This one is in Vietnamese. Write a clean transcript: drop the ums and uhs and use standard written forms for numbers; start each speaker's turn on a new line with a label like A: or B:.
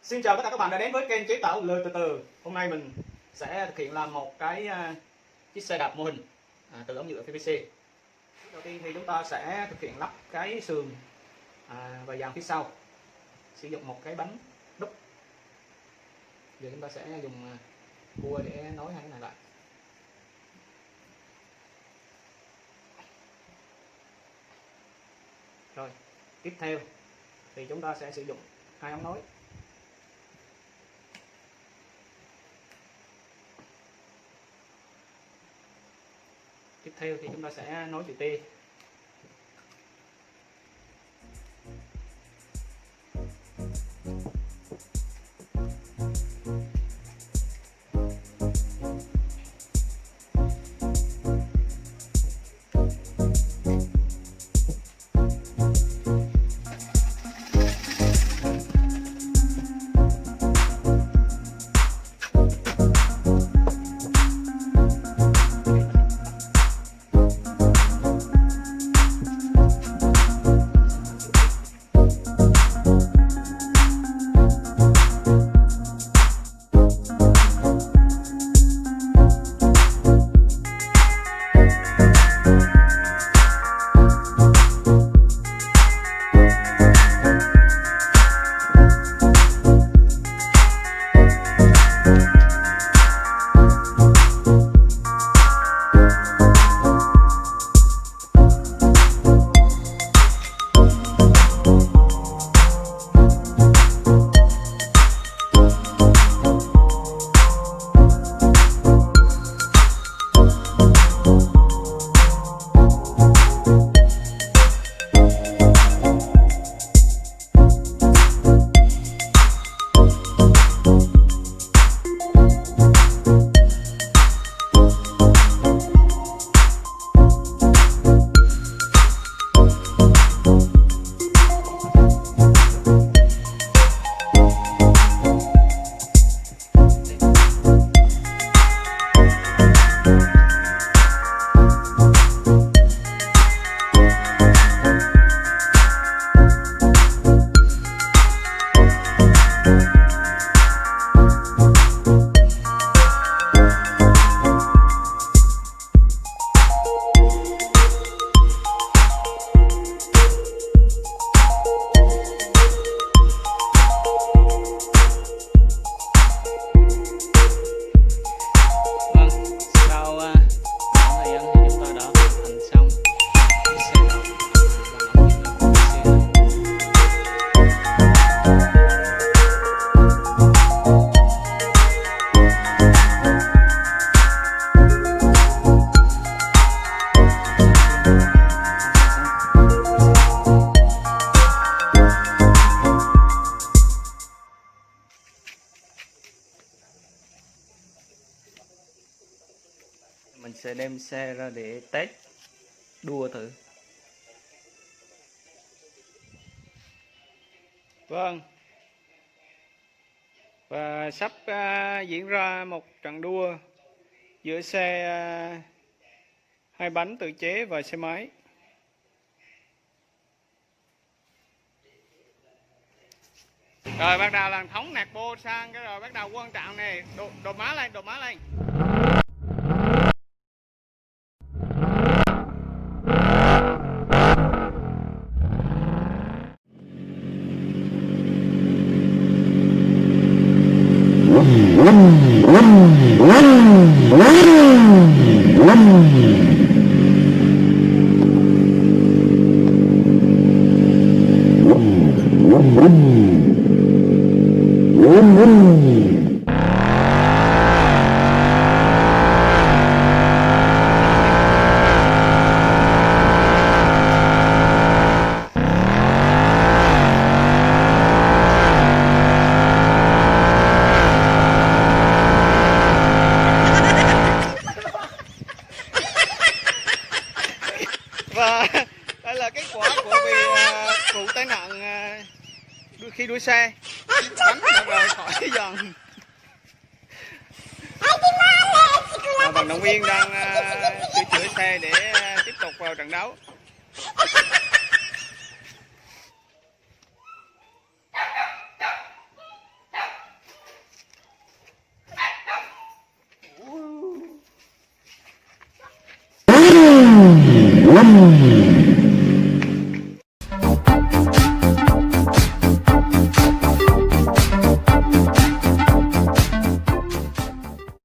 A: Xin chào tất cả các bạn đã đến với kênh chế tạo lời từ từ. Hôm nay mình sẽ thực hiện làm một cái chiếc xe đạp mô hình từ ống nhựa PVC. Đầu tiên thì chúng ta sẽ thực hiện lắp cái sườn và dàn phía sau, sử dụng một cái bánh đúc. Giờ chúng ta sẽ dùng cua để nối hai cái này lại. Rồi, tiếp theo thì chúng ta sẽ sử dụng hai ống nối. Tiếp theo thì chúng ta sẽ nối chữ T. Mình sẽ đem xe ra để test đua thử. Vâng, và sắp diễn ra một trận đua giữa xe hai bánh tự chế và xe máy. Rồi bắt đầu làm thống nạc bô sang cái rồi bắt đầu quan trọng này, đồ má lên, đồ má lên. Và đây là kết quả của vụ tai nạn khi đuổi xe, bánh đã rời khỏi dần. Vận động viên đang sửa chữa xe để tiếp tục vào trận đấu.
B: Lâm